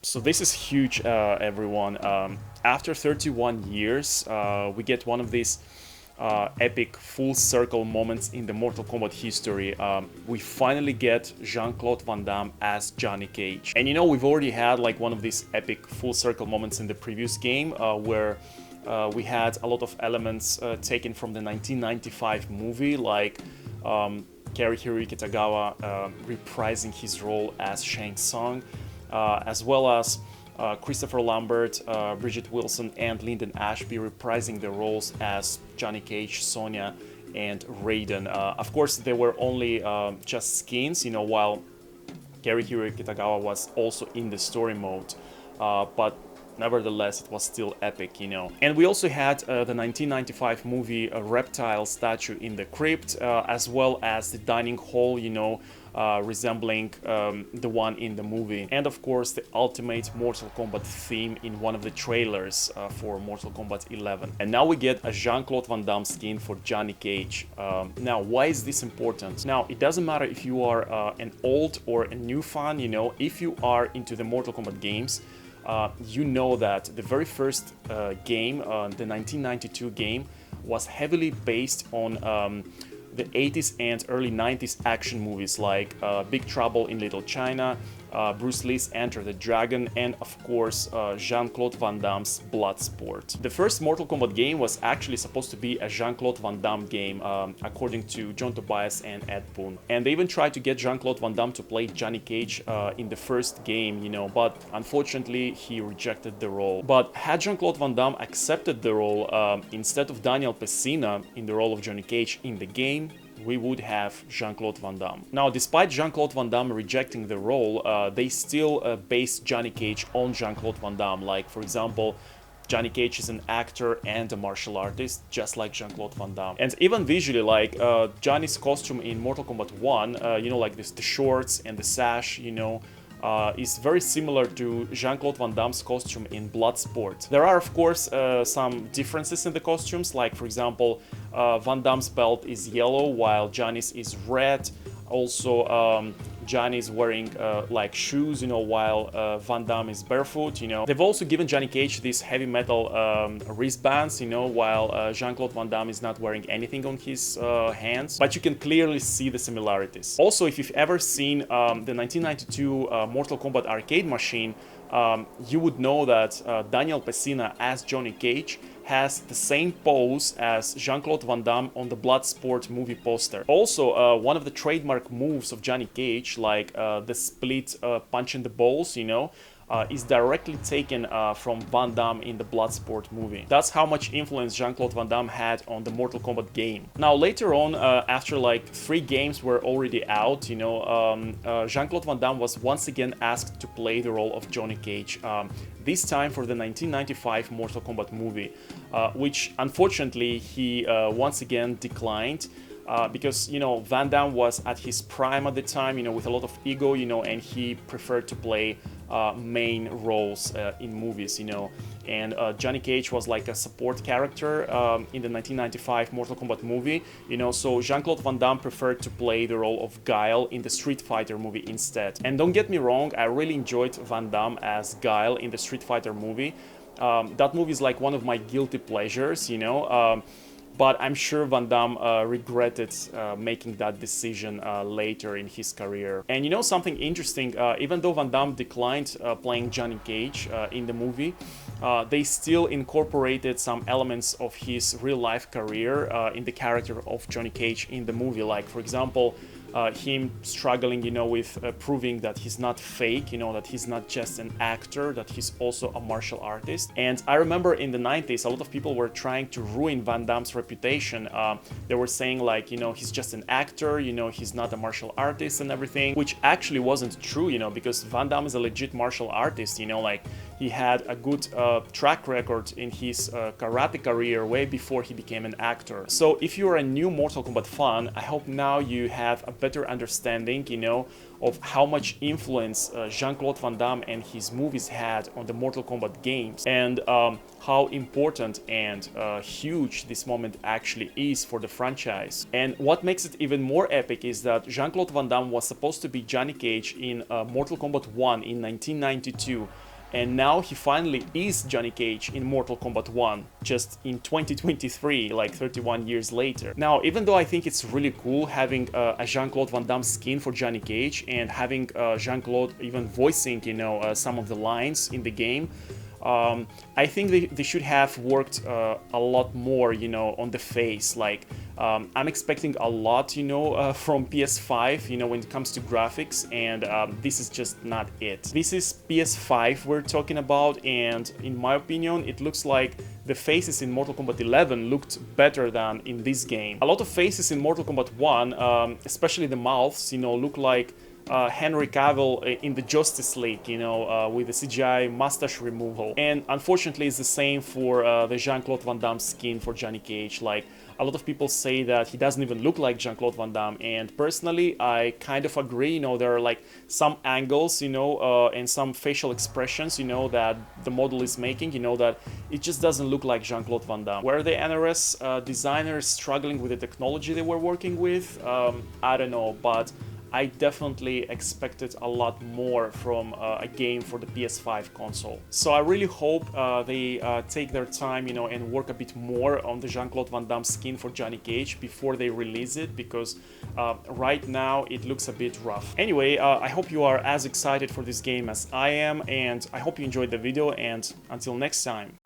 So this is huge, everyone. After 31 years, we get one of these epic full circle moments in the Mortal Kombat history. We finally get Jean-Claude Van Damme as Johnny Cage. And you know, we've already had like one of these epic full circle moments in the previous game where we had a lot of elements taken from the 1995 movie, like Hiroyuki Tagawa reprising his role as Shang Tsung, as well as Christopher Lambert, Bridget Wilson, and Lyndon Ashby reprising their roles as Johnny Cage, Sonya, and Raiden. Of course, they were only just skins, you know, while Hiroyuki Tagawa was also in the story mode, but nevertheless, it was still epic, you know. And we also had the 1995 movie Reptile statue in the crypt, as well as the dining hall, you know, resembling the one in the movie. And of course, the ultimate Mortal Kombat theme in one of the trailers for Mortal Kombat 11. And now we get a Jean-Claude Van Damme skin for Johnny Cage. Now, why is this important? Now, it doesn't matter if you are an old or a new fan, you know, if you are into the Mortal Kombat games, you know that the very first game, the 1992 game, was heavily based on the 80s and early 90s action movies like Big Trouble in Little China, Bruce Lee's Enter the Dragon, and of course Jean-Claude Van Damme's Bloodsport. The first Mortal Kombat game was actually supposed to be a Jean-Claude Van Damme game, according to John Tobias and Ed Boon. And they even tried to get Jean-Claude Van Damme to play Johnny Cage in the first game, you know, but unfortunately he rejected the role. But had Jean-Claude Van Damme accepted the role instead of Daniel Pesina in the role of Johnny Cage in the game, we would have Jean-Claude Van Damme. Now, despite Jean-Claude Van Damme rejecting the role, they still based Johnny Cage on Jean-Claude Van Damme. Like, for example, Johnny Cage is an actor and a martial artist, just like Jean-Claude Van Damme. And even visually, like Johnny's costume in Mortal Kombat 1, you know, like the shorts and the sash, you know, is very similar to Jean-Claude Van Damme's costume in Bloodsport. There are, of course, some differences in the costumes, like, for example, Van Damme's belt is yellow while Johnny's is red. Also, Johnny is wearing like shoes, you know, while Van Damme is barefoot, you know. They've also given Johnny Cage these heavy metal wristbands, you know, while Jean-Claude Van Damme is not wearing anything on his hands. But you can clearly see the similarities. Also, if you've ever seen the 1992 Mortal Kombat arcade machine, you would know that Daniel Pesina as Johnny Cage has the same pose as Jean-Claude Van Damme on the Bloodsport movie poster. Also, one of the trademark moves of Johnny Cage, like the split punch in the balls, you know, is directly taken from Van Damme in the Bloodsport movie. That's how much influence Jean-Claude Van Damme had on the Mortal Kombat game. Now, later on, after like 3 games were already out, you know, Jean-Claude Van Damme was once again asked to play the role of Johnny Cage, this time for the 1995 Mortal Kombat movie, which unfortunately he once again declined. Because, you know, Van Damme was at his prime at the time, you know, with a lot of ego, you know, and he preferred to play main roles in movies, you know. And Johnny Cage was like a support character in the 1995 Mortal Kombat movie, you know, so Jean-Claude Van Damme preferred to play the role of Guile in the Street Fighter movie instead. And don't get me wrong, I really enjoyed Van Damme as Guile in the Street Fighter movie. That movie is like one of my guilty pleasures, you know. But I'm sure Van Damme regretted making that decision later in his career. And you know something interesting, even though Van Damme declined playing Johnny Cage in the movie, they still incorporated some elements of his real-life career in the character of Johnny Cage in the movie. Like, for example, him struggling, you know, with proving that he's not fake, you know, that he's not just an actor, that he's also a martial artist. And I remember in the 90s, a lot of people were trying to ruin Van Damme's reputation. They were saying like, you know, he's just an actor, you know, he's not a martial artist and everything, which actually wasn't true, you know, because Van Damme is a legit martial artist, you know, like he had a good track record in his karate career way before he became an actor. So if you're a new Mortal Kombat fan, I hope now you have a better understanding, you know, of how much influence Jean-Claude Van Damme and his movies had on the Mortal Kombat games, and how important and huge this moment actually is for the franchise. And what makes it even more epic is that Jean-Claude Van Damme was supposed to be Johnny Cage in Mortal Kombat 1 in 1992, and now he finally is Johnny Cage in Mortal Kombat 1, just in 2023, like 31 years later. Now, even though I think it's really cool having a Jean-Claude Van Damme skin for Johnny Cage and having Jean-Claude even voicing, you know, some of the lines in the game, I think they should have worked a lot more, you know, on the face. Like, I'm expecting a lot, you know, from PS5, you know, when it comes to graphics, and this is just not it. This is PS5 we're talking about, and in my opinion, it looks like the faces in Mortal Kombat 11 looked better than in this game. A lot of faces in Mortal Kombat 1, especially the mouths, you know, look like Henry Cavill in the Justice League, you know, with the CGI mustache removal. And unfortunately, it's the same for the Jean-Claude Van Damme skin for Johnny Cage. Like, a lot of people say that he doesn't even look like Jean-Claude Van Damme, and personally, I kind of agree. You know, there are like some angles, you know, and some facial expressions, you know, that the model is making, you know, that it just doesn't look like Jean-Claude Van Damme. Were the NRS designers struggling with the technology they were working with? I don't know, but I definitely expected a lot more from a game for the PS5 console. So I really hope they take their time, you know, and work a bit more on the Jean-Claude Van Damme skin for Johnny Cage before they release it, because right now it looks a bit rough. Anyway, I hope you are as excited for this game as I am, and I hope you enjoyed the video, and until next time.